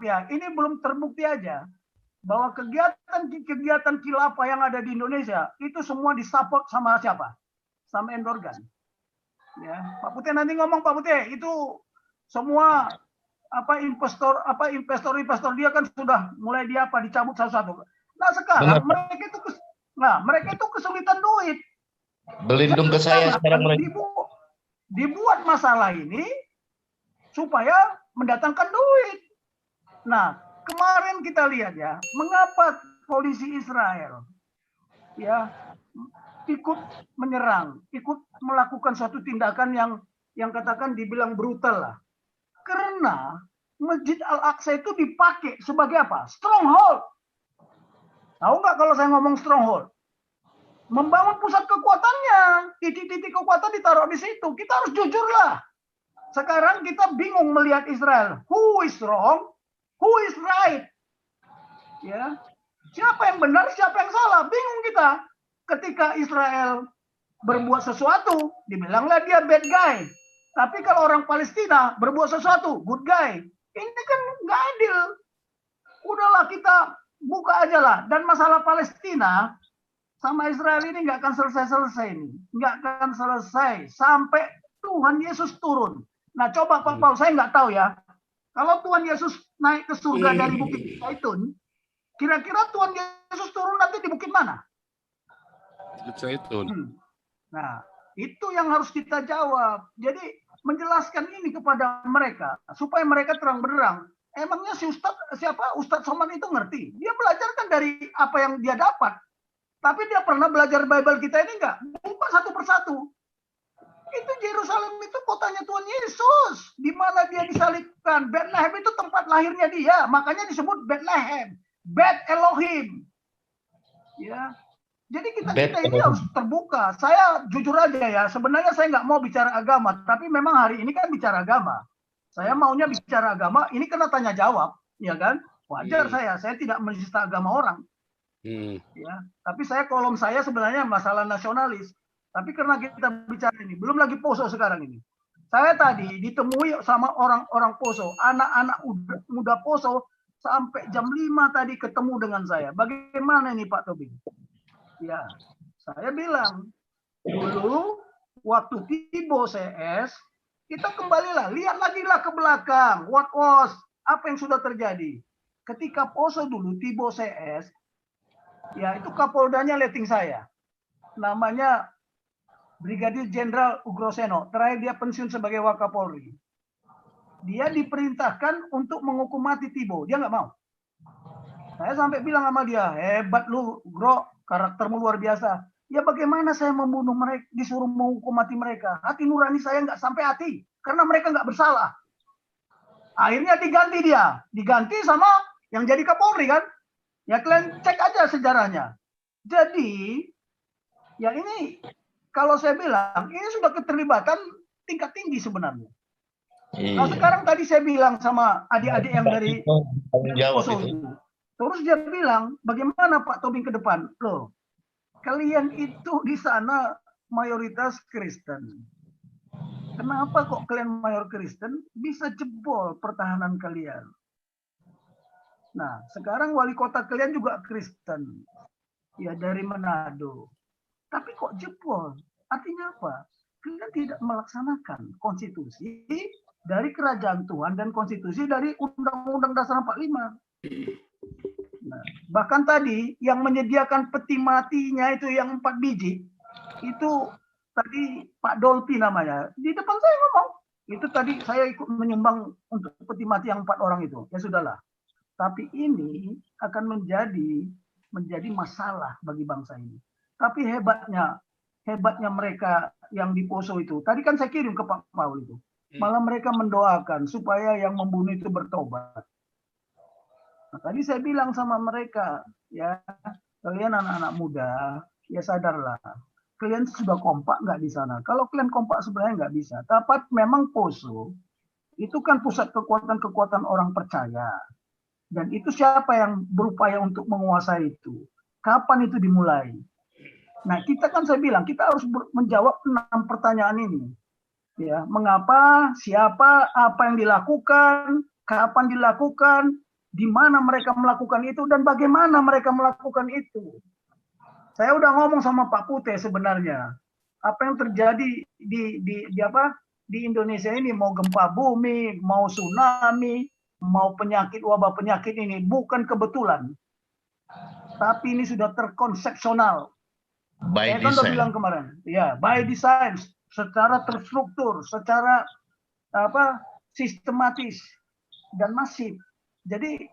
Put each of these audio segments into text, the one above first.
ya, ini belum terbukti aja bahwa kegiatan khilafah yang ada di Indonesia itu semua disupport sama siapa? Sama Endorgan. Ya, Pak Putih nanti ngomong, Pak Putih, itu semua investor dia kan sudah mulai dicabut satu-satu. Nah, sekarang mereka itu kesulitan duit. Berlindung ke saya sekarang mereka. Dibuat masalah ini supaya mendatangkan duit. Nah, kemarin kita lihat ya, mengapa polisi Israel ya ikut menyerang, ikut melakukan suatu tindakan yang katakan dibilang brutal lah. Karena Masjid Al-Aqsa itu dipakai sebagai apa? Stronghold. Tahu nggak kalau saya ngomong stronghold? Membangun pusat kekuatannya, titik-titik kekuatan ditaruh di situ. Kita harus jujur lah. Sekarang kita bingung melihat Israel. Who is wrong? Who is right? Ya, siapa yang benar, siapa yang salah? Bingung kita. Ketika Israel berbuat sesuatu, dibilanglah dia bad guy. Tapi kalau orang Palestina berbuat sesuatu, good guy. Ini kan nggak adil. Udahlah kita buka aja lah. Dan masalah Palestina sama Israel ini nggak akan selesai-selesai ini. Nggak akan selesai sampai Tuhan Yesus turun. Nah coba Pak Paul, saya nggak tahu ya. Kalau Tuhan Yesus naik ke surga dari Bukit Zaitun, kira-kira Tuhan Yesus turun nanti di bukit mana? Zaitun. Nah, itu yang harus kita jawab. Jadi menjelaskan ini kepada mereka supaya mereka terang benderang. Emangnya si Ustadz Somad itu ngerti? Dia belajarkan dari apa yang dia dapat. Tapi dia pernah belajar Bible kita ini enggak? Buka satu persatu. Itu Yerusalem itu kotanya Tuhan Yesus, di mana dia disalibkan. Bethlehem itu tempat lahirnya dia, makanya disebut Bethlehem, Bet Elohim. Ya. Jadi kita ini harus terbuka. Saya jujur aja ya, sebenarnya saya nggak mau bicara agama, tapi memang hari ini kan bicara agama. Saya maunya bicara agama, ini kena tanya jawab, ya kan? Wajar saya tidak menista agama orang. Ya, tapi kolom saya sebenarnya masalah nasionalis. Tapi karena kita bicara ini, belum lagi Poso sekarang ini. Saya tadi ditemui sama orang-orang Poso, anak-anak muda Poso, sampai jam 5 tadi ketemu dengan saya. Bagaimana ini Pak Tobing? Ya, saya bilang, dulu waktu Tibo CS, kita kembalilah, lihat lagi lah ke belakang, apa yang sudah terjadi. Ketika Poso dulu, Tibo CS, ya itu Kapoldanya letting saya. Namanya Brigadir Jenderal Ugroseno, terakhir dia pensiun sebagai Wakapolri. Dia diperintahkan untuk menghukum mati Tibo, dia nggak mau. Saya sampai bilang sama dia, hebat lu, Gro, karaktermu luar biasa. Ya bagaimana saya membunuh mereka, disuruh menghukum mati mereka. Hati nurani saya nggak sampai hati, karena mereka nggak bersalah. Akhirnya diganti sama yang jadi Kapolri kan. Ya kalian cek aja sejarahnya. Jadi, ya ini kalau saya bilang, ini sudah keterlibatan tingkat tinggi sebenarnya. Nah sekarang tadi saya bilang sama adik-adik yang dari Poso itu. Terus dia bilang, bagaimana Pak Tobing ke depan? Loh, kalian itu di sana mayoritas Kristen. Kenapa kok kalian mayor Kristen bisa jebol pertahanan kalian? Nah, sekarang wali kota kalian juga Kristen. Ya, dari Manado. Tapi kok jebol? Artinya apa? Kalian tidak melaksanakan konstitusi dari kerajaan Tuhan dan konstitusi dari Undang-Undang Dasar 45. Nah, bahkan tadi yang menyediakan peti matinya itu yang 4 biji, itu tadi Pak Dolpi namanya, di depan saya ngomong, itu tadi saya ikut menyumbang untuk peti mati yang 4 orang itu. Ya sudahlah. Tapi ini akan menjadi masalah bagi bangsa ini. Tapi hebatnya mereka yang di Poso itu, tadi kan saya kirim ke Pak Paul itu, malah mereka mendoakan supaya yang membunuh itu bertobat. Nah, tadi saya bilang sama mereka, ya kalian anak-anak muda, ya sadarlah, kalian sudah kompak nggak di sana? Kalau kalian kompak sebenarnya nggak bisa. Tapi memang Poso itu kan pusat kekuatan-kekuatan orang percaya. Dan itu siapa yang berupaya untuk menguasai itu? Kapan itu dimulai? Nah, kita kan saya bilang, kita harus menjawab 6 pertanyaan ini. Ya, mengapa, siapa, apa yang dilakukan, kapan dilakukan, di mana mereka melakukan itu dan bagaimana mereka melakukan itu. Saya udah ngomong sama Pak Pute sebenarnya. Apa yang terjadi di Indonesia ini, mau gempa bumi, mau tsunami, mau wabah penyakit ini bukan kebetulan. Tapi ini sudah terkonsepsional. Saya kan udah bilang kemarin, ya, by design, secara terstruktur, secara sistematis dan masif. Jadi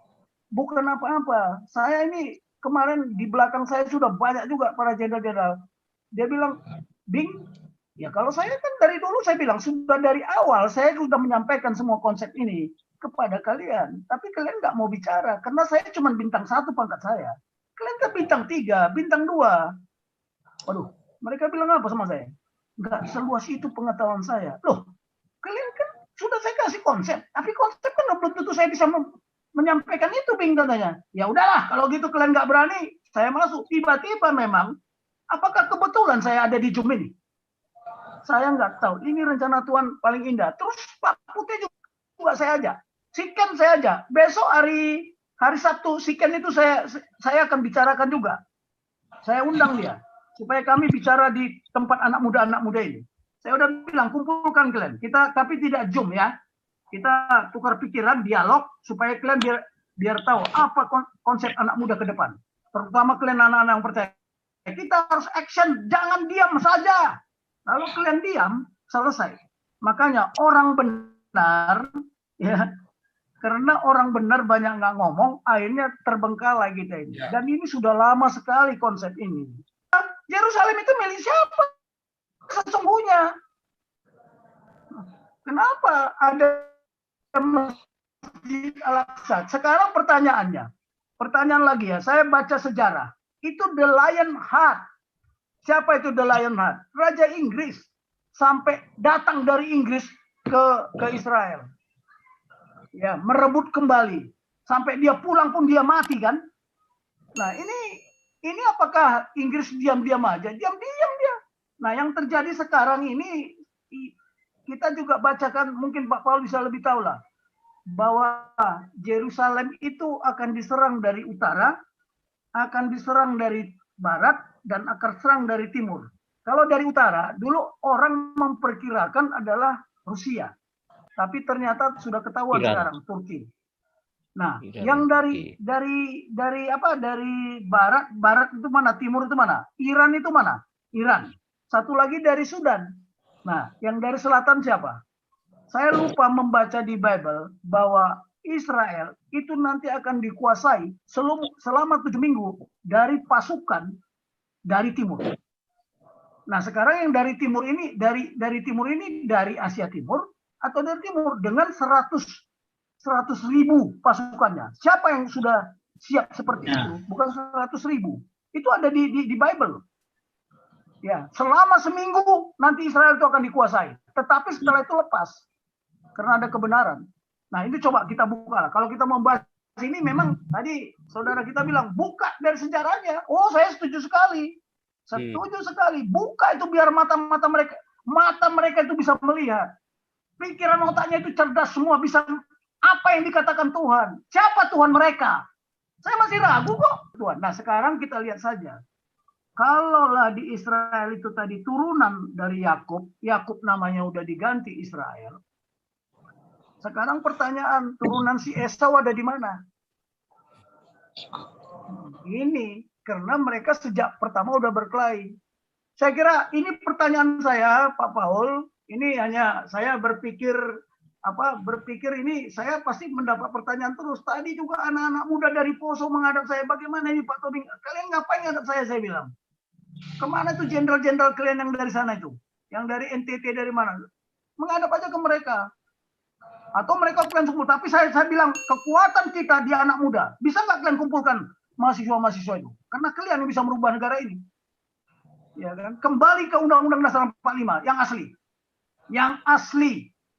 bukan apa-apa. Saya ini kemarin di belakang saya sudah banyak juga para jenderal-jenderal. Dia bilang, Bing, ya kalau saya kan dari dulu saya bilang, sudah dari awal saya sudah menyampaikan semua konsep ini kepada kalian. Tapi kalian nggak mau bicara, karena saya cuma bintang 1 pangkat saya. Kalian kan bintang 3, bintang 2. Waduh, mereka bilang apa sama saya? Nggak seluas itu pengetahuan saya. Loh, kalian kan sudah saya kasih konsep, tapi konsep kan belum tentu saya bisa menyampaikan itu, Bing, katanya. Ya udahlah, kalau gitu kalian nggak berani, saya masuk. Tiba-tiba memang, apakah kebetulan saya ada di Zoom ini? Saya nggak tahu. Ini rencana Tuhan paling indah. Terus Pak Putih juga saya ajak. Siken saya ajak. Besok hari Sabtu, Siken itu saya akan bicarakan juga. Saya undang dia supaya kami bicara di tempat anak muda ini. Saya udah bilang, kumpulkan kalian. Tapi tidak Zoom ya. Kita tukar pikiran, dialog, supaya kalian biar tahu apa konsep anak muda ke depan. Terutama kalian anak-anak yang percaya. Kita harus action, jangan diam saja. Kalau kalian diam, selesai. Makanya orang benar, ya, karena orang benar banyak nggak ngomong, akhirnya terbengkalai kita ini. Dan ini sudah lama sekali konsep ini. Yerusalem itu milik siapa? Sesungguhnya. Kenapa ada Masjid Al-Aqsa? Sekarang pertanyaan lagi ya, saya baca sejarah. Itu the Lion Heart. Siapa itu the Lion Heart? Raja Inggris. Sampai datang dari Inggris ke Israel. Ya, merebut kembali. Sampai dia pulang pun dia mati kan? Nah, ini apakah Inggris diam-diam aja? Diam-diam dia. Nah, yang terjadi sekarang ini, kita juga bacakan, mungkin Pak Paul bisa lebih tahu lah, bahwa Yerusalem itu akan diserang dari utara, akan diserang dari barat, dan akan serang dari timur. Kalau dari utara, dulu orang memperkirakan adalah Rusia. Tapi ternyata sudah ketahuan sekarang, Turki. Nah, yang dari barat itu mana, timur itu mana, Iran itu mana? Iran. Satu lagi dari Sudan. Nah, yang dari selatan siapa? Saya lupa membaca di Bible bahwa Israel itu nanti akan dikuasai selama 7 minggu dari pasukan dari timur. Nah, sekarang yang dari timur ini dari Asia Timur atau dari timur dengan 100.000 pasukannya. Siapa yang sudah siap seperti itu? Bukan 100.000. Itu ada di Bible. Ya, selama seminggu nanti Israel itu akan dikuasai. Tetapi setelah itu lepas. Karena ada kebenaran. Nah, ini coba kita buka lah. Kalau kita membahas ini memang tadi saudara kita bilang buka dari sejarahnya. Oh, saya setuju sekali. Setuju sekali. Buka itu biar mata mereka itu bisa melihat. Pikiran otaknya itu cerdas semua, bisa apa yang dikatakan Tuhan. Siapa Tuhan mereka? Saya masih ragu kok, Tuhan. Nah, sekarang kita lihat saja. Kalaulah di Israel itu tadi turunan dari Yakub namanya udah diganti Israel. Sekarang pertanyaan, turunan si Esau ada di mana? Ini karena mereka sejak pertama udah berkelahi. Saya kira ini pertanyaan saya, Pak Paul. Ini hanya saya berpikir ini saya pasti mendapat pertanyaan terus. Tadi juga anak-anak muda dari Poso menghadap saya, bagaimana ini Pak Tobing? Kalian ngapain ngadap saya bilang. Kemana tuh jenderal-jenderal kalian yang dari sana itu? Yang dari NTT dari mana? Menghadap aja ke mereka. Atau mereka kalian kumpul. Tapi saya bilang, kekuatan kita di anak muda. Bisa nggak kalian kumpulkan mahasiswa-mahasiswa itu? Karena kalian yang bisa merubah negara ini. Ya kan? Kembali ke Undang-Undang Dasar 45 yang asli. Yang asli.